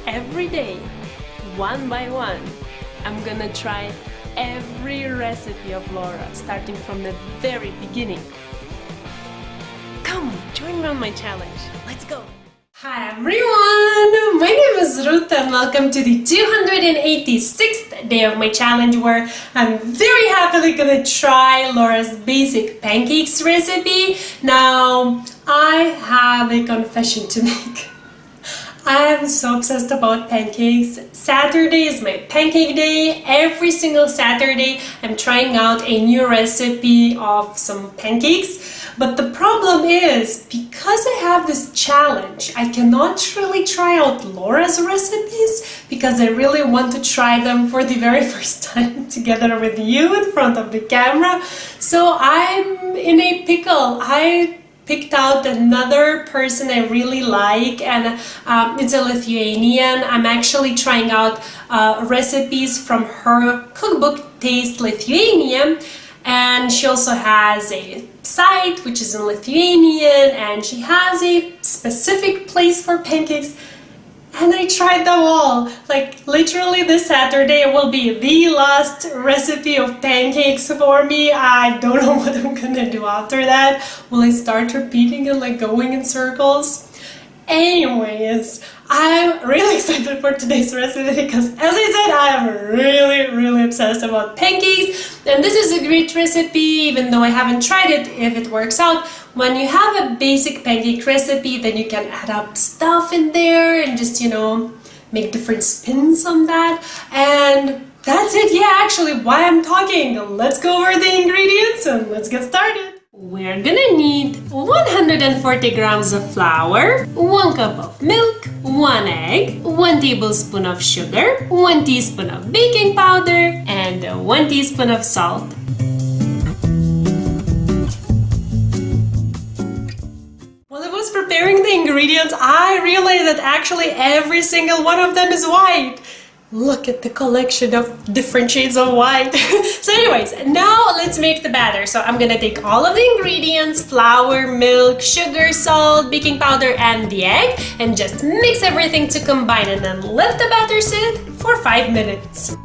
every day, one by one, I'm gonna try every recipe of Laura, starting from the very beginning. Come, join me on my challenge. Let's go! Hi everyone! My name is Ruta and welcome to the 286th day of my challenge where I'm very happily gonna try Laura's basic pancakes recipe. Now, I have a confession to make. I'm so obsessed about pancakes. Saturday is my pancake day. Every single Saturday I'm trying out a new recipe of some pancakes. But the problem is, because I have this challenge, I cannot really try out Laura's recipes because I really want to try them for the very first time together with you in front of the camera. So I'm in a pickle. I picked out another person I really like, and it's a Lithuanian. I'm actually trying out recipes from her cookbook Taste Lithuania, and she also has a site which is in Lithuanian, and she has a specific place for pancakes, and I tried them all. Like literally this Saturday will be the last recipe of pancakes for me. I don't know what I'm gonna do after that. Will I start repeating and like going in circles? Anyways, I'm really excited for today's recipe because, as I said, I am really obsessed about pancakes, and this is a great recipe even though I haven't tried it. If it works out, when you have a basic pancake recipe, then you can add up stuff in there and just, you know, make different spins on that. And that's it. Yeah, actually, while I'm talking, let's go over the ingredients and let's get started. We're gonna need 140 grams of flour, 1 cup of milk, 1 egg, 1 tablespoon of sugar, 1 teaspoon of baking powder, and 1 teaspoon of salt. While I was preparing the ingredients, I realized that actually every single one of them is white. Look at the collection of different shades of white. So anyways, now let's make the batter. So I'm gonna take all of the ingredients, flour, milk, sugar, salt, baking powder, and the egg, and just mix everything to combine, and then let the batter sit for 5 minutes.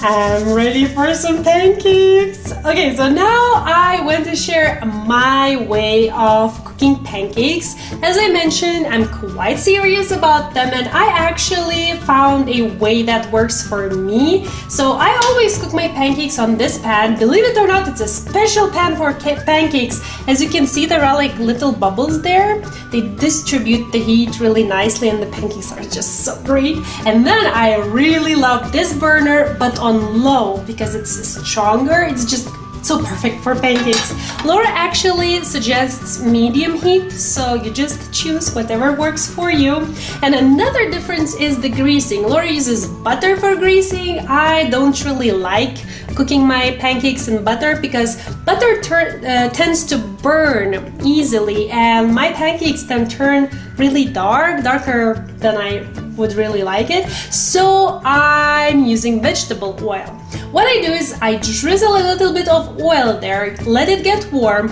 I'm ready for some pancakes! Okay, so now I want to share my way of cooking pancakes. As I mentioned, I'm quite serious about them, and I actually found a way that works for me. So I always cook my pancakes on this pan. Believe it or not, it's a special pan for pancakes. As you can see, there are like little bubbles there. They distribute the heat really nicely, and the pancakes are just so great. And then I really love this burner, but on low, because it's stronger. It's just so perfect for pancakes. Laura actually suggests medium heat, so you just choose whatever works for you. And another difference is the greasing. Laura uses butter for greasing. I don't really like cooking my pancakes in butter because butter tends to burn easily, and my pancakes then turn really darker than I would really like it. So I'm using vegetable oil. What I do is I drizzle a little bit of oil there, let it get warm,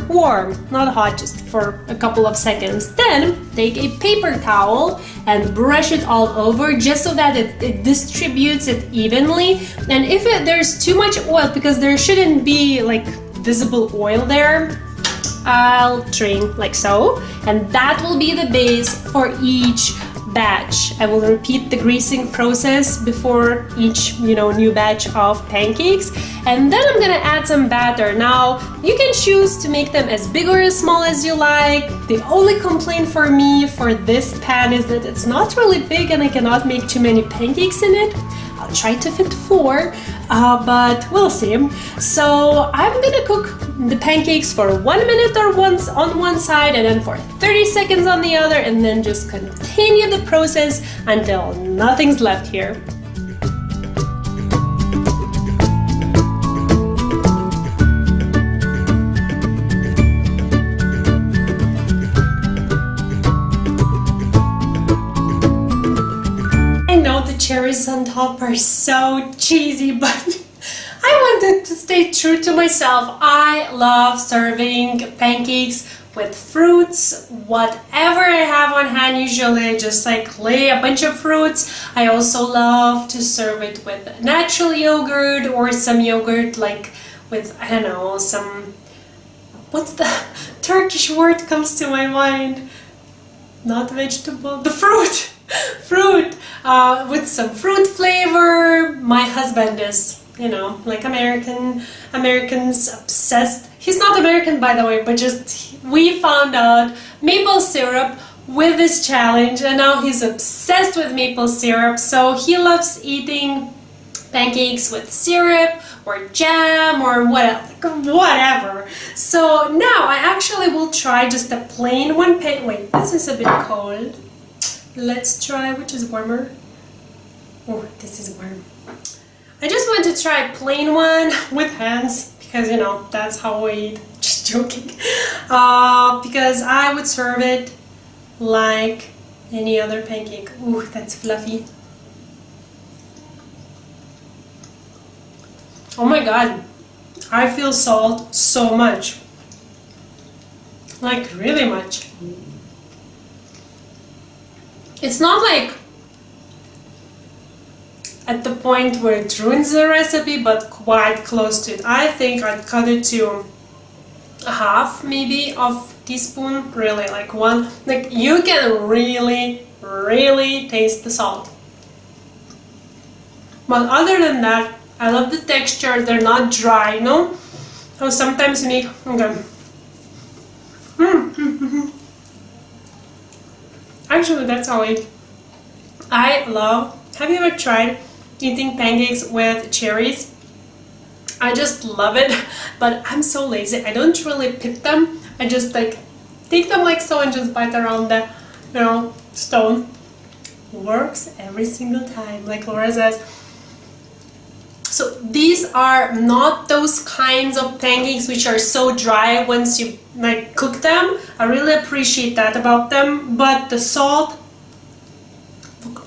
not hot, just for a couple of seconds. Then take a paper towel and brush it all over just so that it distributes it evenly. And if there's too much oil, because there shouldn't be like visible oil there, I'll drain like so, and that will be the base for each batch. I will repeat the greasing process before each, new batch of pancakes, and then I'm gonna add some batter. Now, you can choose to make them as big or as small as you like. The only complaint for me for this pan is that it's not really big and I cannot make too many pancakes in it. I'll try to fit 4, but we'll see. So I'm gonna cook the pancakes for 1 minute or once on one side, and then for 30 seconds on the other, and then just continue the process until nothing's left here. cherries on top are so cheesy, but I wanted to stay true to myself. I love serving pancakes with fruits, whatever I have on hand. Usually I just like lay a bunch of fruits. I also love to serve it with natural yogurt or some yogurt like with, I don't know, some, what's the Turkish word comes to my mind? Not vegetable, the fruit. Fruit with some fruit flavor. My husband is, you know, like Americans obsessed. He's not American, by the way, but just we found out maple syrup with this challenge, and now he's obsessed with maple syrup. So he loves eating pancakes with syrup or jam or whatever. So now I actually will try just a plain one. Wait, this is a bit cold. Let's try which is warmer. Oh, this is warm. I just want to try a plain one with hands because, you know, that's how I eat. Just joking. Because I would serve it like any other pancake. Ooh, that's fluffy. Oh my god, I feel salt so much. Like really much. It's not like at the point where it ruins the recipe, but quite close to it. I think I'd cut it to a half maybe of teaspoon, really like one. Like you can really taste the salt. But other than that, I love the texture. They're not dry, you know? So sometimes you make, okay. Actually, that's how I eat. I love, have you ever tried eating pancakes with cherries? I just love it, but I'm so lazy. I don't really pit them. I just like take them like so and just bite around the, you know, stone. Works every single time, like Laura says. So these are not those kinds of pancakes which are so dry once you like cook them. I really appreciate that about them, but the salt,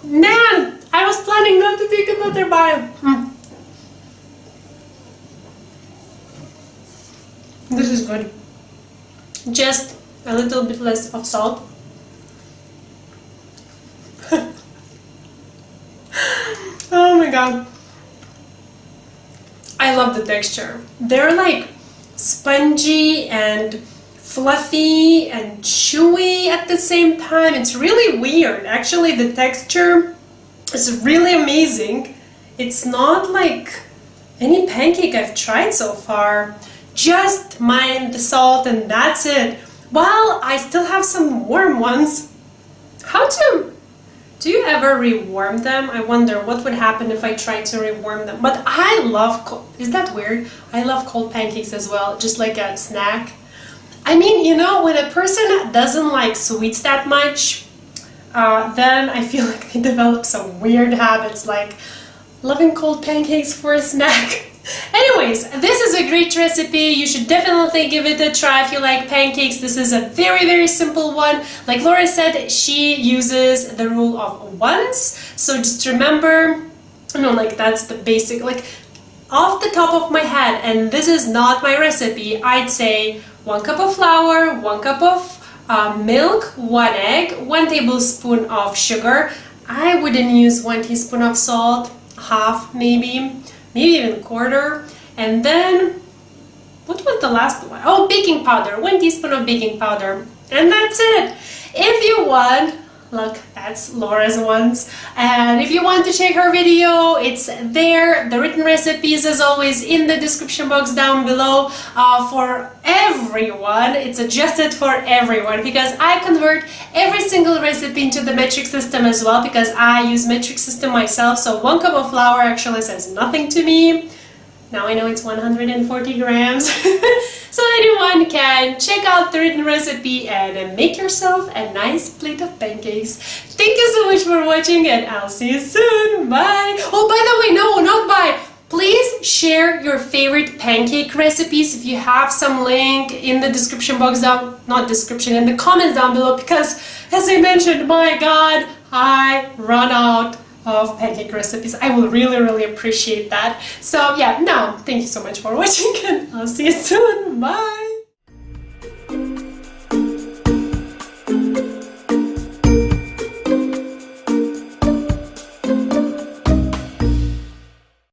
man, I was planning not to take another bite. This is good. Just a little bit less of salt. Oh my god. I love the texture. They're like spongy and fluffy and chewy at the same time. It's really weird. Actually, the texture is really amazing. It's not like any pancake I've tried so far. Just mind the salt and that's it. Well, I still have some warm ones. Do you ever rewarm them? I wonder what would happen if I tried to rewarm them. But I love cold. Is that weird? I love cold pancakes as well, just like a snack. I mean, you know, when a person doesn't like sweets that much, then I feel like they develop some weird habits, like loving cold pancakes for a snack. Anyways, this is a great recipe. You should definitely give it a try if you like pancakes. This is a very simple one. Like Laura said, she uses the rule of ones. So just remember, you know, like that's the basic, like off the top of my head, and this is not my recipe, I'd say 1 cup of flour, 1 cup of milk, 1 egg, 1 tablespoon of sugar. I wouldn't use 1 teaspoon of salt, half maybe even a quarter. And then, what was the last one? Oh, baking powder, 1 teaspoon of baking powder. And that's it. If you want, look, that's Laura's ones. And if you want to check her video, it's there. The written recipes, as always, in the description box down below for everyone. It's adjusted for everyone because I convert every single recipe into the metric system as well, because I use metric system myself. So 1 cup of flour actually says nothing to me. Now I know it's 140 grams. So anyone can check out the written recipe and make yourself a nice plate of pancakes. Thank you so much for watching, and I'll see you soon. Bye! Oh, by the way, no, not bye. Please share your favorite pancake recipes if you have some link in the description box down, not description, in the comments down below, because as I mentioned, my god, I run out of pancake recipes. I will really appreciate that. So yeah, now thank you so much for watching and I'll see you soon. Bye!